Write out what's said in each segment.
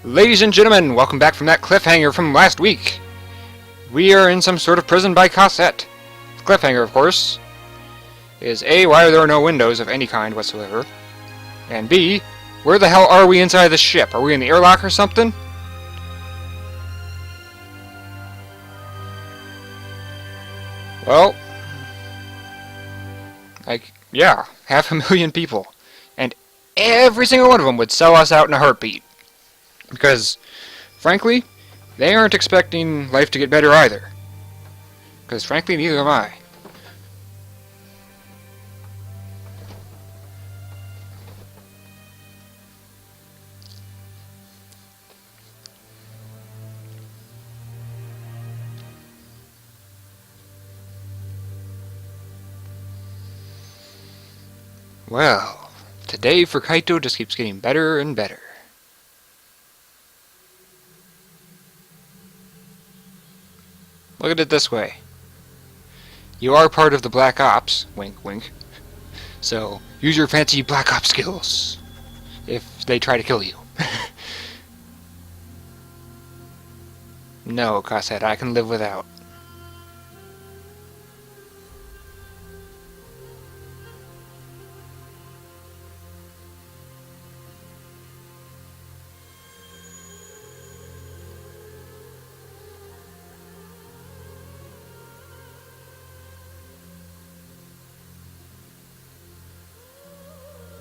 Ladies and gentlemen, welcome back from that cliffhanger from last week. We are in some sort of prison by Cassette. The cliffhanger, of course, is A, why are there no windows of any kind whatsoever? And B, where the hell are we inside the ship? Are we in the airlock or something? Well, yeah, 500,000 people. And every single one of them would sell us out in a heartbeat. Because, frankly, they aren't expecting life to get better either. Because, frankly, neither am I. Well, today for Kaito just keeps getting better and better. Look at it this way. You are part of the Black Ops, wink wink, so use your fancy Black Ops skills if they try to kill you. No, Cassette, I can live without.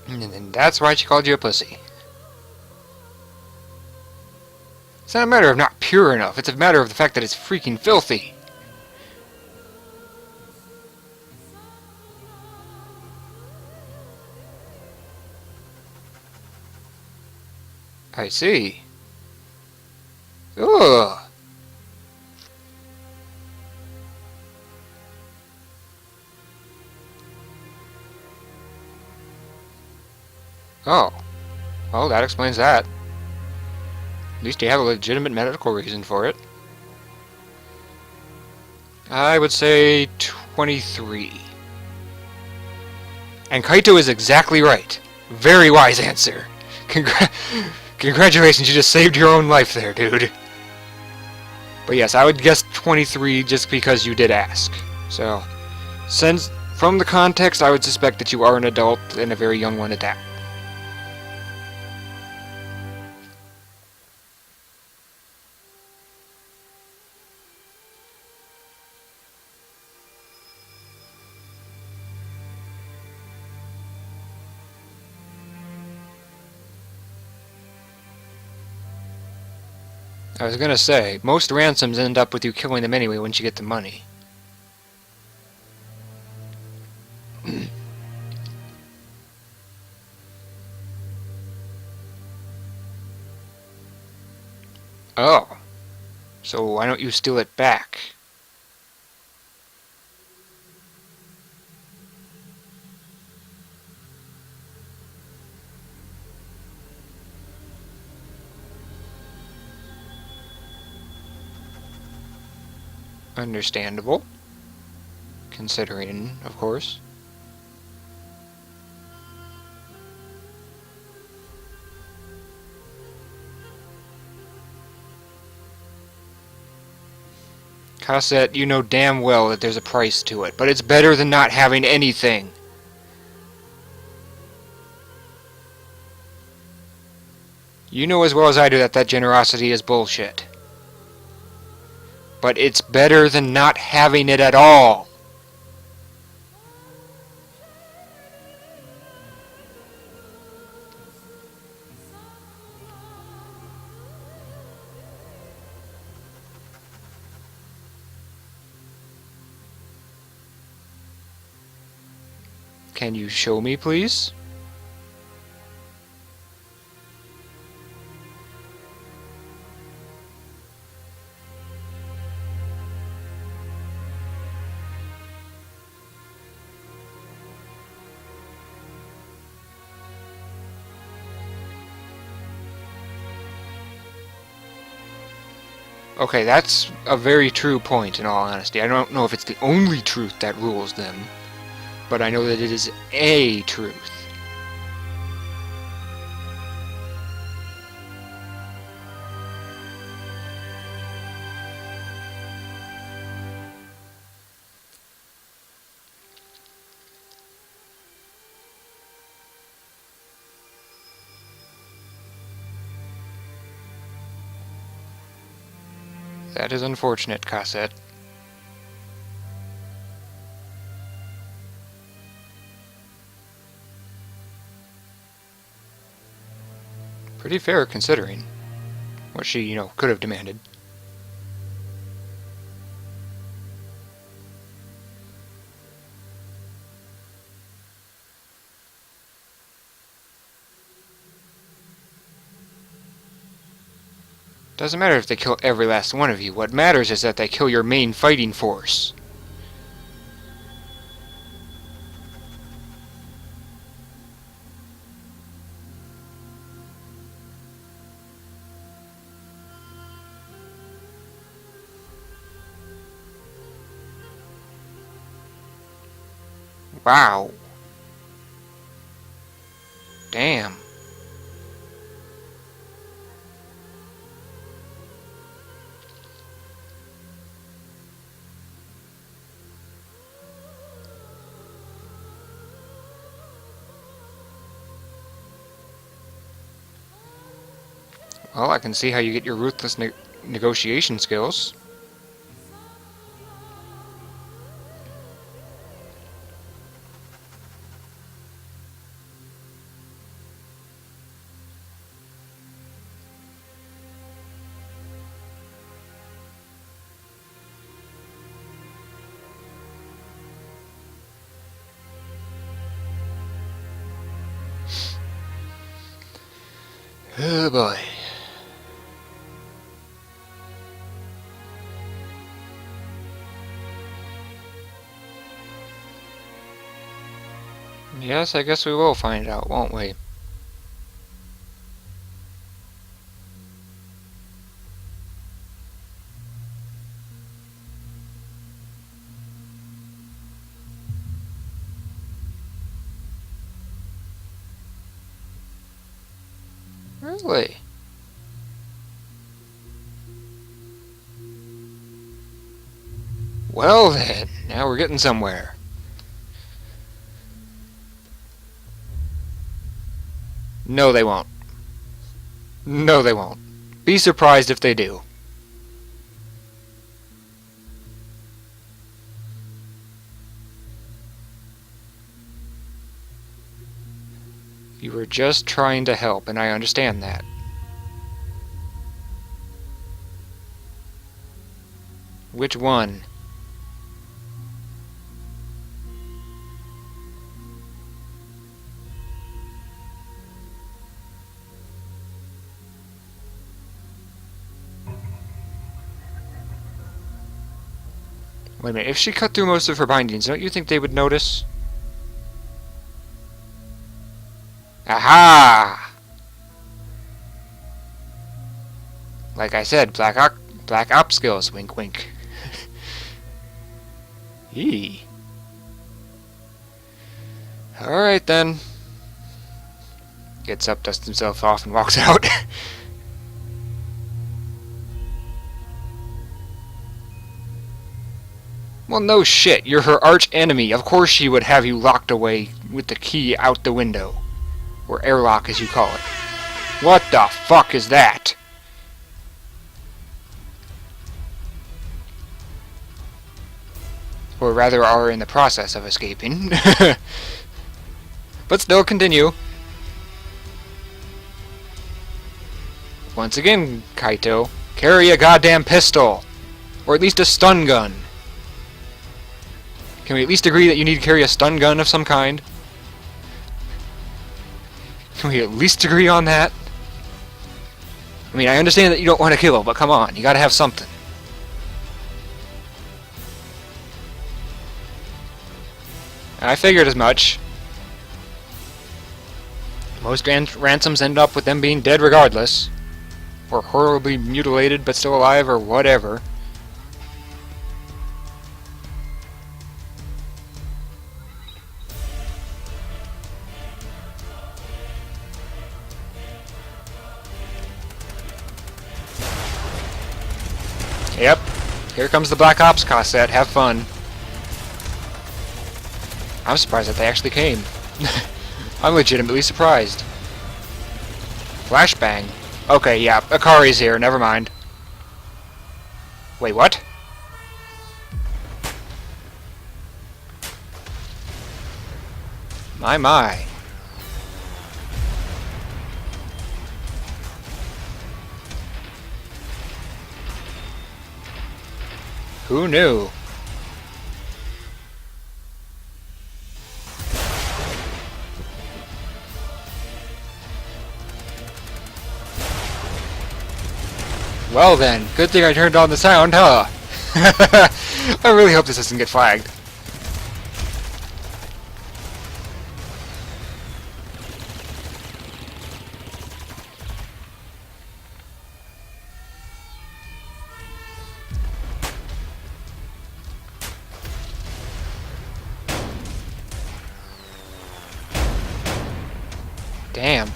And that's why she called you a pussy. It's not a matter of not pure enough, it's a matter of the fact that it's freaking filthy. I see. Ugh. Oh. Well, that explains that. At least you have a legitimate medical reason for it. I would say 23. And Kaito is exactly right. Very wise answer. Congratulations, you just saved your own life there, dude. But yes, I would guess 23 just because you did ask. So, since from the context, I would suspect that you are an adult and a very young one at that. I was gonna say, most ransoms end up with you killing them anyway once you get the money. Oh. So why don't you steal it back? Understandable. Considering, of course. Cassette, you know damn well that there's a price to it, but it's better than not having anything. You know as well as I do that generosity is bullshit. But it's better than not having it at all. Can you show me, please? Okay, that's a very true point, in all honesty. I don't know if it's the only truth that rules them, but I know that it is a truth. That is unfortunate, Cassette. Pretty fair, considering what she, could have demanded. Doesn't matter if they kill every last one of you. What matters is that they kill your main fighting force. Wow. Damn. Well, I can see how you get your ruthless negotiation skills. Oh boy. Yes, I guess we will find out, won't we? Really? Well then, now we're getting somewhere. No, they won't. No, they won't. Be surprised if they do. You were just trying to help, and I understand that. Which one? Wait a minute, if she cut through most of her bindings, don't you think they would notice? Aha! Like I said, black op skills, wink wink. Eee. Alright then. Gets up, dusts himself off, and walks out. Well, no shit, you're her arch enemy. Of course she would have you locked away with the key out the window. Or airlock, as you call it. What the fuck is that? Or rather are in the process of escaping. But still, continue. Once again, Kaito, carry a goddamn pistol. Or at least a stun gun. Can we at least agree that you need to carry a stun gun of some kind? Can we at least agree on that? I mean, I understand that you don't want to kill, but come on, you gotta have something. I figured as much. Most ransoms end up with them being dead regardless. Or horribly mutilated but still alive, or whatever. Yep. Here comes the Black Ops cassette. Have fun. I'm surprised that they actually came. I'm legitimately surprised. Flashbang. Okay, yeah, Akari's here. Never mind. Wait, what? My. Who knew? Well then, good thing I turned on the sound, huh? I really hope this doesn't get flagged. Damn.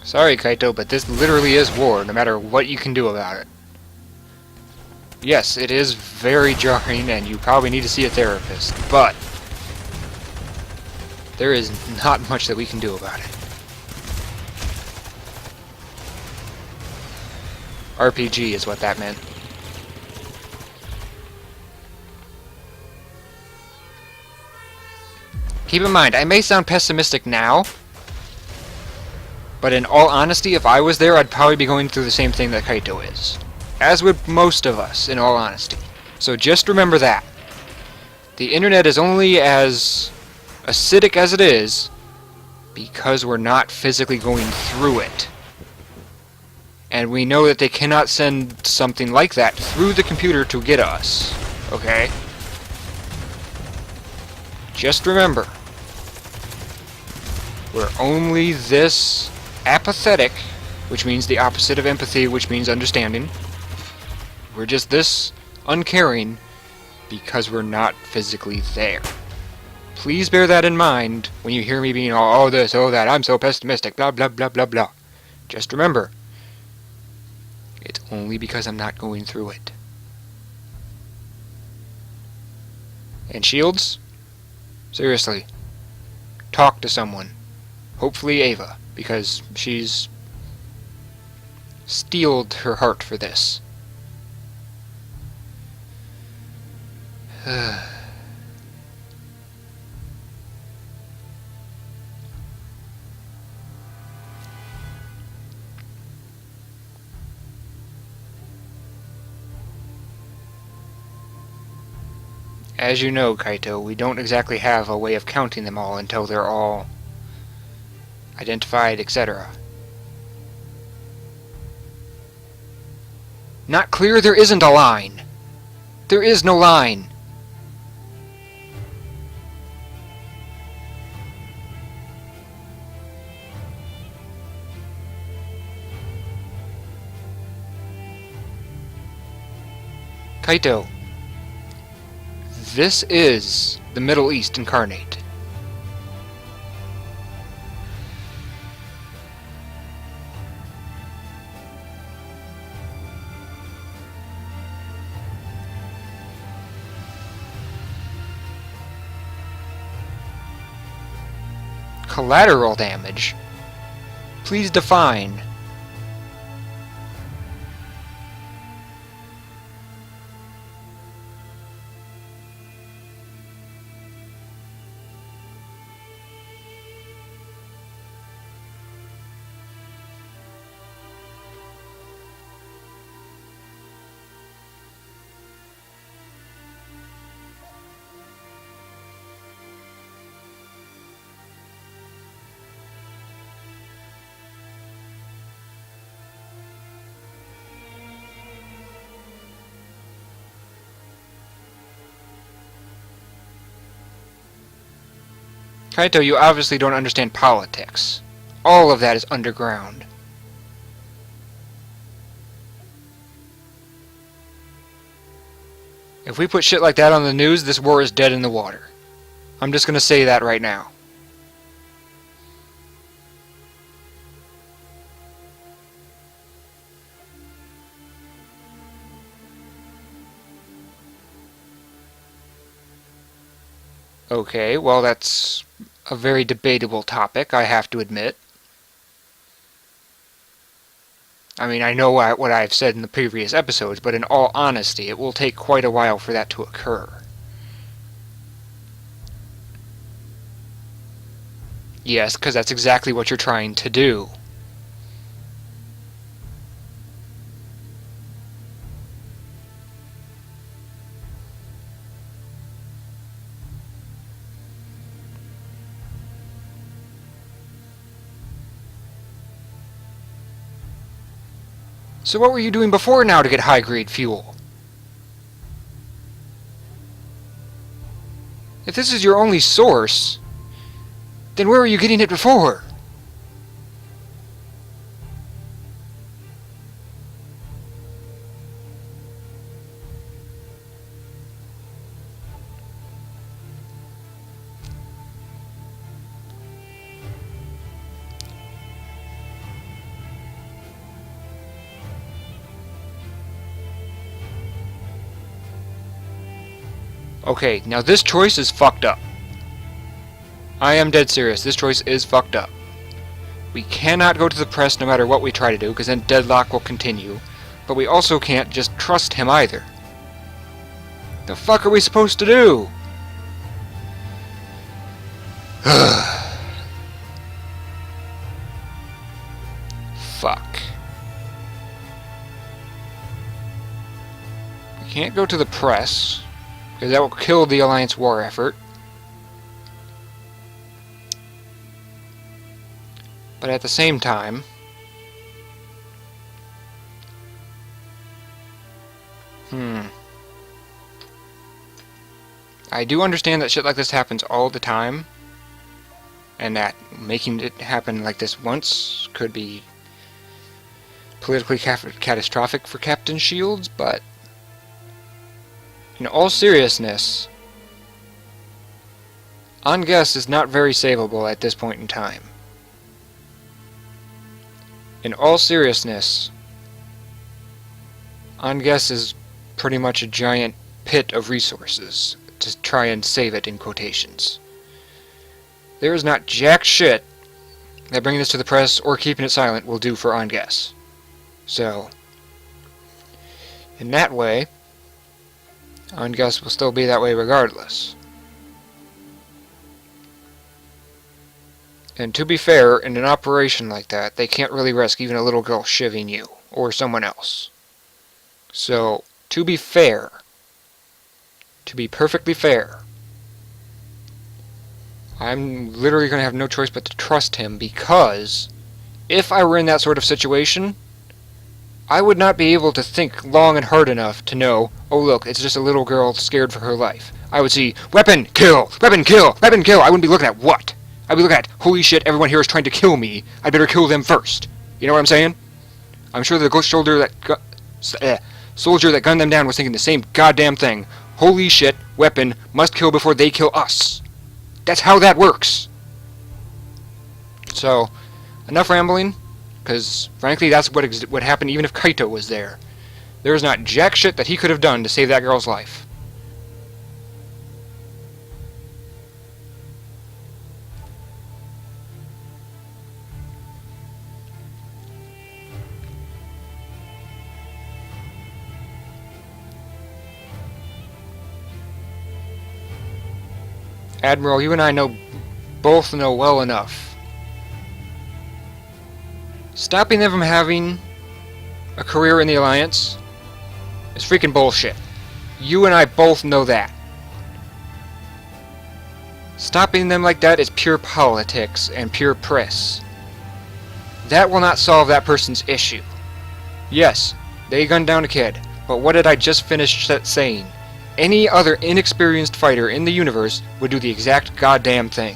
Sorry, Kaito, but this literally is war, no matter what you can do about it. Yes, it is very jarring, and you probably need to see a therapist, but there is not much that we can do about it. RPG is what that meant. Keep in mind, I may sound pessimistic now, but in all honesty, if I was there, I'd probably be going through the same thing that Kaito is. As would most of us, in all honesty. So just remember that. The internet is only as acidic as it is because we're not physically going through it. And we know that they cannot send something like that through the computer to get us. Okay? Just remember, we're only this apathetic, which means the opposite of empathy, which means understanding. We're just this uncaring because we're not physically there. Please bear that in mind when you hear me being all, oh this, oh that, I'm so pessimistic, blah blah blah blah blah. Just remember, it's only because I'm not going through it. And Shields? Seriously, talk to someone. Hopefully Ava, because she's steeled her heart for this. As you know, Kaito, we don't exactly have a way of counting them all until they're all identified, etc. Not clear, there isn't a line. There is no line. Kaito, this is the Middle East incarnate. Collateral damage? Please define. Kaito, you obviously don't understand politics. All of that is underground. If we put shit like that on the news, this war is dead in the water. I'm just gonna say that right now. Okay, well that's a very debatable topic, I have to admit. I mean, I know what I've said in the previous episodes, but in all honesty, it will take quite a while for that to occur. Yes, because that's exactly what you're trying to do. So what were you doing before now to get high-grade fuel? If this is your only source, then where were you getting it before? Okay, now this choice is fucked up. I am dead serious. This choice is fucked up. We cannot go to the press no matter what we try to do, because then deadlock will continue. But we also can't just trust him either. The fuck are we supposed to do? Fuck. We can't go to the press, because that will kill the Alliance war effort. But at the same time, I do understand that shit like this happens all the time, and that making it happen like this once could be politically catastrophic for Captain Shields, but in all seriousness, Angus is not very savable at this point in time. In all seriousness, Angus is pretty much a giant pit of resources to try and save it, in quotations. There is not jack shit that bringing this to the press or keeping it silent will do for Angus. So, in that way, Angus will still be that way regardless. And to be fair, in an operation like that, they can't really risk even a little girl shivving you, or someone else. So, to be fair, to be perfectly fair, I'm literally going to have no choice but to trust him, because if I were in that sort of situation, I would not be able to think long and hard enough to know, oh look, it's just a little girl scared for her life. I would see, weapon, kill, weapon, kill, weapon, kill. I wouldn't be looking at what? I'd be looking at, holy shit, everyone here is trying to kill me. I better kill them first. You know what I'm saying? I'm sure the ghost soldier that gunned them down was thinking the same goddamn thing. Holy shit, weapon, must kill before they kill us. That's how that works. So, enough rambling, because frankly that's what would happen even if Kaito was there. There is not jack shit that he could have done to save that girl's life. Admiral, you and I both know well enough. Stopping them from having a career in the Alliance is freaking bullshit. You and I both know that. Stopping them like that is pure politics and pure press. That will not solve that person's issue. Yes, they gunned down a kid, but what did I just finish saying? Any other inexperienced fighter in the universe would do the exact goddamn thing.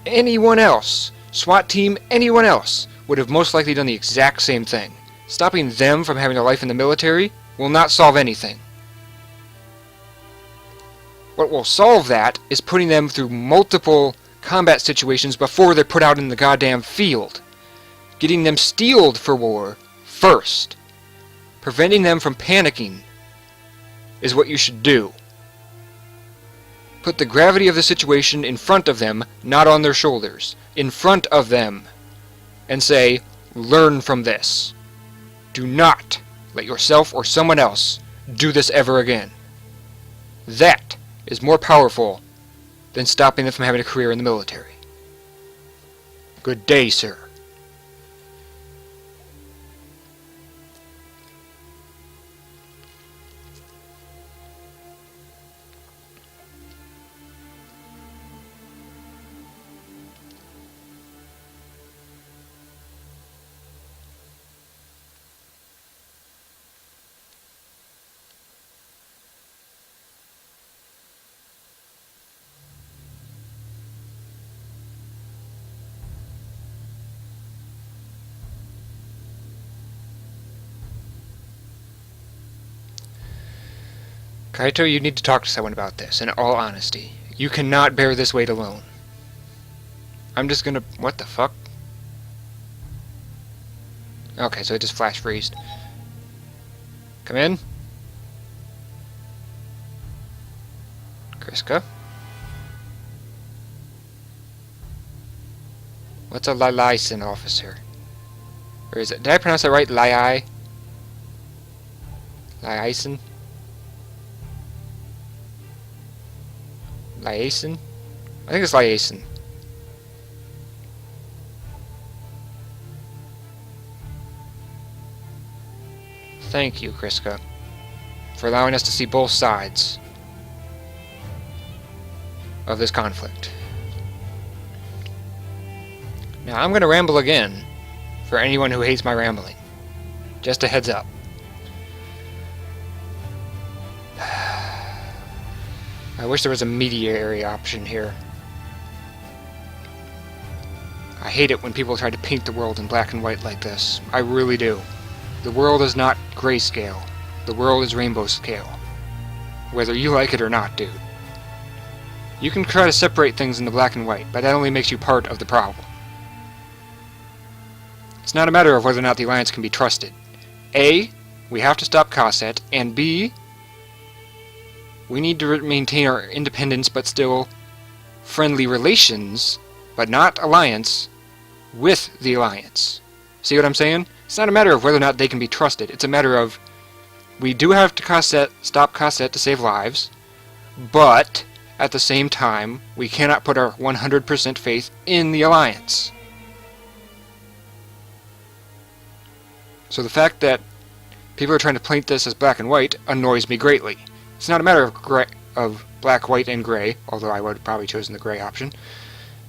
Anyone else, SWAT team, anyone else, would have most likely done the exact same thing. Stopping them from having a life in the military will not solve anything. What will solve that is putting them through multiple combat situations before they're put out in the goddamn field. Getting them steeled for war first. Preventing them from panicking is what you should do. put the gravity of the situation in front of them, not on their shoulders, in front of them, and say, learn from this. Do not let yourself or someone else do this ever again. That is more powerful than stopping them from having a career in the military. Good day, sir. Kaito, you need to talk to someone about this, in all honesty. You cannot bear this weight alone. I'm just gonna... What the fuck? Okay, so it just flash freezed. Come in. Kriska? What's a liaison officer? Or is it... Did I pronounce that right? Liaison? Liaison? I think it's liaison. Thank you, Kriska, for allowing us to see both sides of this conflict. Now, I'm going to ramble again for anyone who hates my rambling. Just a heads up. I wish there was a mediary option here. I hate it when people try to paint the world in black and white like this. I really do. The world is not grayscale. The world is rainbow scale. Whether you like it or not, dude. You can try to separate things into black and white, but that only makes you part of the problem. It's not a matter of whether or not the Alliance can be trusted. A, we have to stop Cosset, and B, we need to maintain our independence but still friendly relations, but not alliance, with the Alliance. See what I'm saying? It's not a matter of whether or not they can be trusted. It's a matter of we do have to stop Cosset to save lives, but at the same time, we cannot put our 100% faith in the Alliance. So the fact that people are trying to paint this as black and white annoys me greatly. It's not a matter of black, white, and gray, although I would have probably chosen the gray option.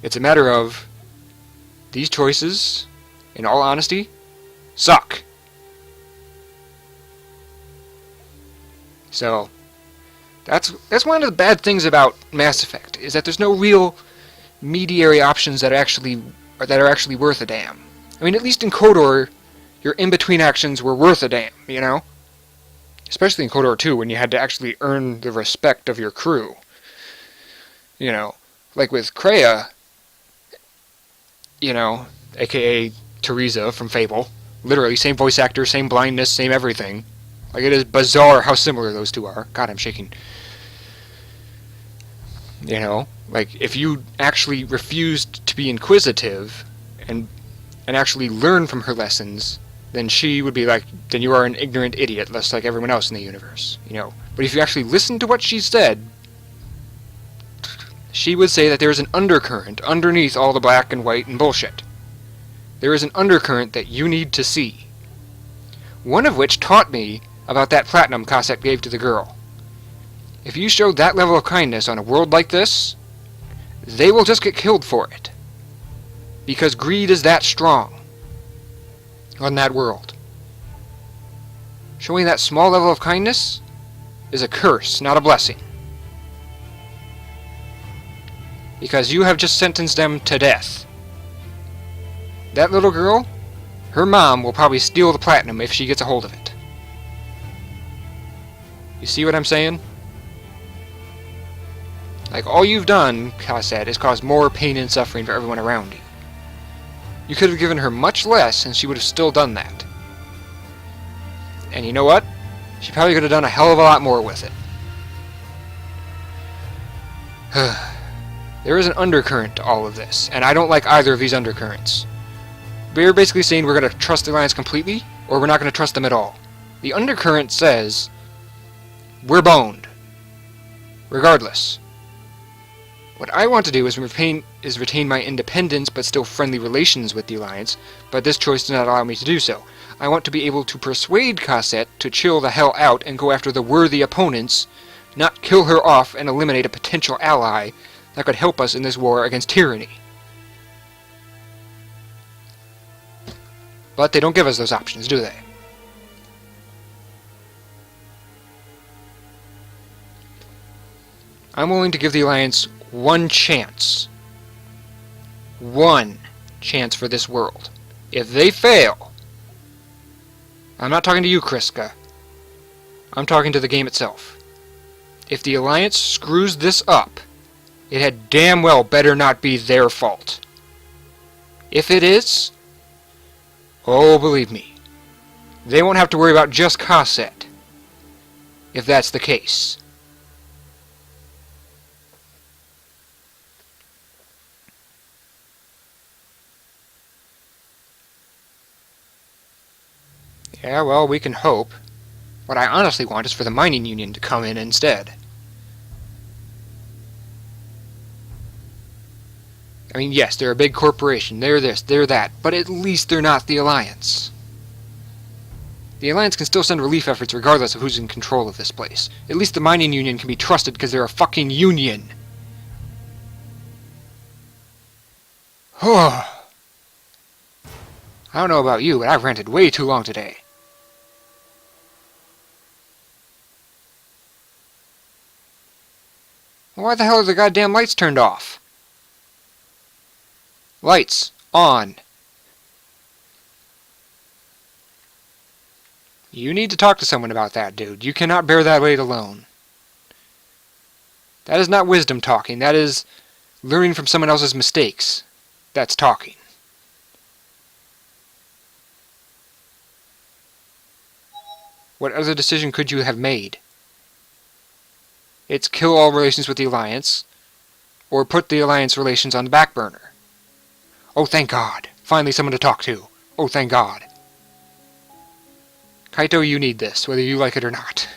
It's a matter of these choices, in all honesty, suck. So, that's one of the bad things about Mass Effect, is that there's no real mediary options that are actually worth a damn. I mean, at least in KOTOR, your in-between actions were worth a damn, you know? Especially in KOTOR 2, when you had to actually earn the respect of your crew. You know, like with Kreia, you know, aka Teresa from Fable. Literally, same voice actor, same blindness, same everything. Like, it is bizarre how similar those two are. God, I'm shaking. You know, like, if you actually refused to be inquisitive and actually learn from her lessons, then she would be like, then you are an ignorant idiot, just like everyone else in the universe, you know. But if you actually listen to what she said, she would say that there is an undercurrent underneath all the black and white and bullshit. There is an undercurrent that you need to see. One of which taught me about that platinum Cosset gave to the girl. If you showed that level of kindness on a world like this, they will just get killed for it. Because greed is that strong on that world. Showing that small level of kindness is a curse, not a blessing. Because you have just sentenced them to death. That little girl, her mom will probably steal the platinum if she gets a hold of it. You see what I'm saying? Like, all you've done, Cosset, is cause more pain and suffering for everyone around you. You could have given her much less, and she would have still done that. And you know what? She probably could have done a hell of a lot more with it. There is an undercurrent to all of this, and I don't like either of these undercurrents. We're basically saying we're going to trust the Alliance completely, or we're not going to trust them at all. The undercurrent says we're boned, regardless. What I want to do is retain my independence but still friendly relations with the Alliance, but this choice does not allow me to do so. I want to be able to persuade Cosette to chill the hell out and go after the worthy opponents, not kill her off and eliminate a potential ally that could help us in this war against tyranny. But they don't give us those options, do they? I'm willing to give the Alliance one chance. One chance for this world. If they fail, I'm not talking to you, Kriska. I'm talking to the game itself. If the Alliance screws this up, it had damn well better not be their fault. If it is, oh, believe me, they won't have to worry about just Cosette, if that's the case. Yeah, well, we can hope. What I honestly want is for the mining union to come in instead. I mean, yes, they're a big corporation, they're this, they're that, but at least they're not the Alliance. The Alliance can still send relief efforts regardless of who's in control of this place. At least the mining union can be trusted because they're a fucking union. I don't know about you, but I've ranted way too long today. Why the hell are the goddamn lights turned off? Lights on. You need to talk to someone about that, dude. You cannot bear that weight alone. That is not wisdom talking. That is learning from someone else's mistakes. That's talking. What other decision could you have made? It's kill all relations with the Alliance, or put the Alliance relations on the back burner. Oh, thank God. Finally someone to talk to. Oh, thank God. Kaito, you need this, whether you like it or not.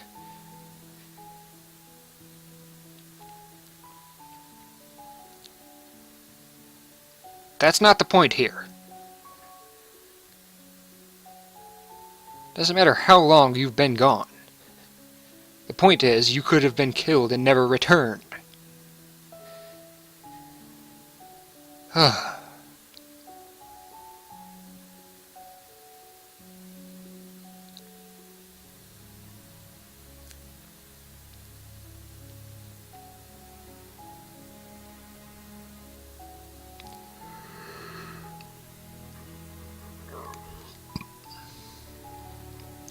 That's not the point here. Doesn't matter how long you've been gone. The point is, you could have been killed and never returned.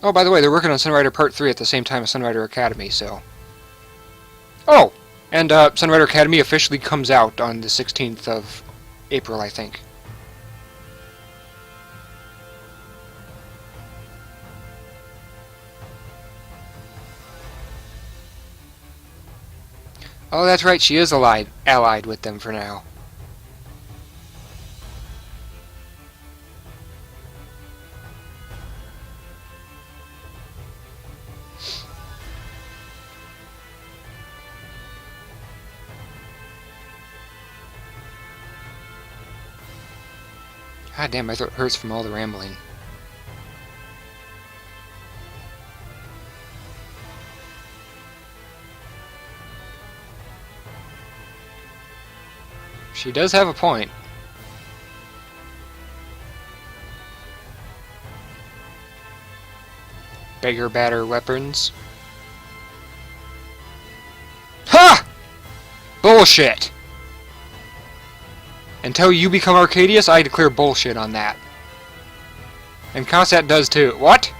Oh, by the way, they're working on Sunrider Part 3 at the same time as Sunrider Academy, so... Oh! And Sunrider Academy officially comes out on the 16th of April, I think. Oh, that's right, she is allied with them for now. God damn, my throat hurts from all the rambling. She does have a point. Beggar batter weapons. Ha! Bullshit! Until you become Arcadius, I declare bullshit on that. And Cosette does too. What?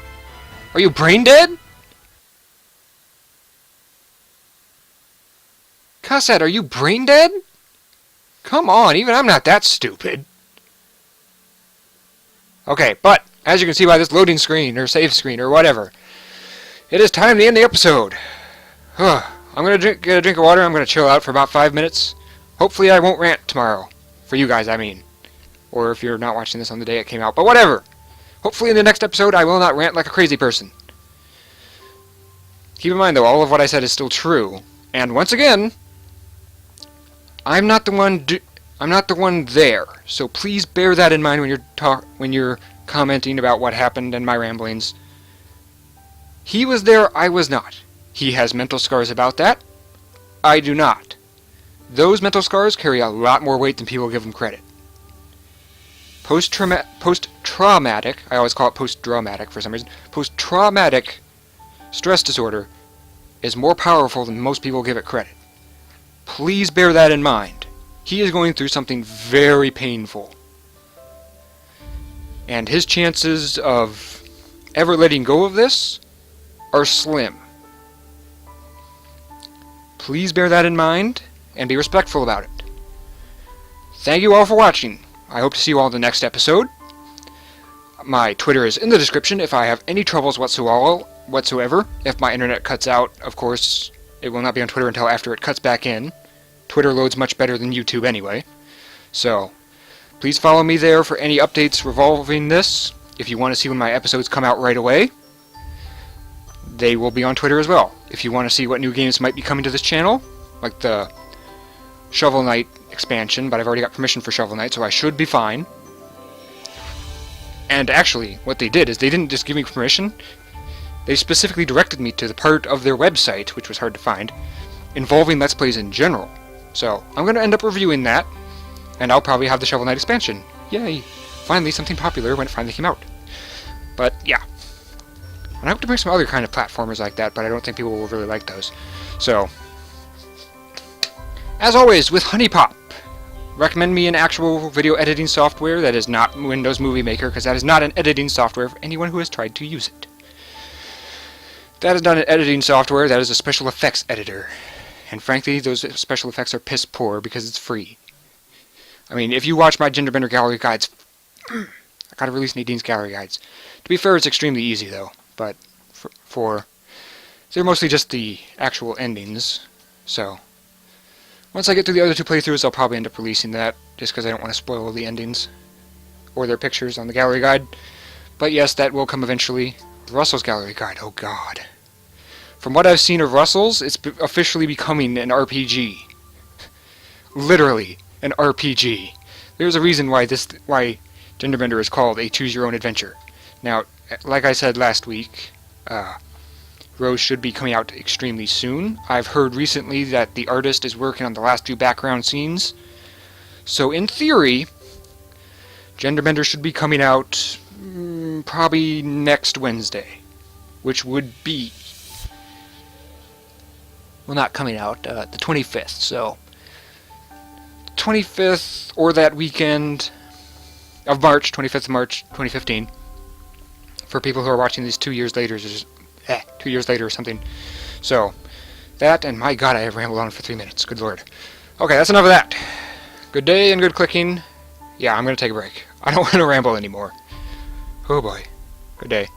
Are you brain dead? Cosette, are you brain dead? Come on, even I'm not that stupid. Okay, but, as you can see by this loading screen, or save screen, or whatever, it is time to end the episode. I'm gonna get a drink of water. I'm gonna chill out for about 5 minutes. Hopefully I won't rant tomorrow. For you guys, I mean. Or if you're not watching this on the day it came out. But whatever. Hopefully in the next episode I will not rant like a crazy person. Keep in mind though, all of what I said is still true. And once again, I'm not the one there. So please bear that in mind when you're commenting about what happened and my ramblings. He was there, I was not. He has mental scars about that. I do not. Those mental scars carry a lot more weight than people give them credit. Post-traumatic, I always call it post-dramatic for some reason, post-traumatic stress disorder is more powerful than most people give it credit. Please bear that in mind. He is going through something very painful. And his chances of ever letting go of this are slim. Please bear that in mind and be respectful about it. Thank you all for watching. I hope to see you all in the next episode. My Twitter is in the description if I have any troubles whatsoever. If my internet cuts out, of course, it will not be on Twitter until after it cuts back in. Twitter loads much better than YouTube anyway. So, please follow me there for any updates revolving this. If you want to see when my episodes come out right away, they will be on Twitter as well. If you want to see what new games might be coming to this channel, like the Shovel Knight expansion, but I've already got permission for Shovel Knight, so I should be fine. And actually, what they did is they didn't just give me permission, they specifically directed me to the part of their website, which was hard to find, involving Let's Plays in general. So, I'm going to end up reviewing that, and I'll probably have the Shovel Knight expansion. Yay! Finally, something popular when it finally came out. But, yeah. And I hope to bring some other kind of platformers like that, but I don't think people will really like those. So, as always, with HoneyPop, recommend me an actual video editing software that is not Windows Movie Maker, because that is not an editing software for anyone who has tried to use it. That is not an editing software, that is a special effects editor. And frankly, those special effects are piss poor because it's free. I mean, if you watch my Genderbender Gallery Guides, I gotta release Nadine's Gallery Guides. To be fair, it's extremely easy though, but they're mostly just the actual endings, so once I get through the other two playthroughs, I'll probably end up releasing that, just because I don't want to spoil the endings or their pictures on the gallery guide. But yes, that will come eventually. Russell's Gallery Guide, oh god. From what I've seen of Russell's, it's officially becoming an RPG. Literally, an RPG. There's a reason why Genderbender is called a choose-your-own-adventure. Now, like I said last week, Rose should be coming out extremely soon. I've heard recently that the artist is working on the last few background scenes. So in theory, Genderbender should be coming out probably next Wednesday. Which would be... well, not coming out, the 25th, so... 25th, or that weekend of March, 25th of March, 2015. For people who are watching these 2 years later, 2 years later or something. So, that, and my god, I have rambled on for 3 minutes. Good lord. Okay, that's enough of that. Good day and good clicking. Yeah, I'm going to take a break. I don't want to ramble anymore. Oh boy. Good day.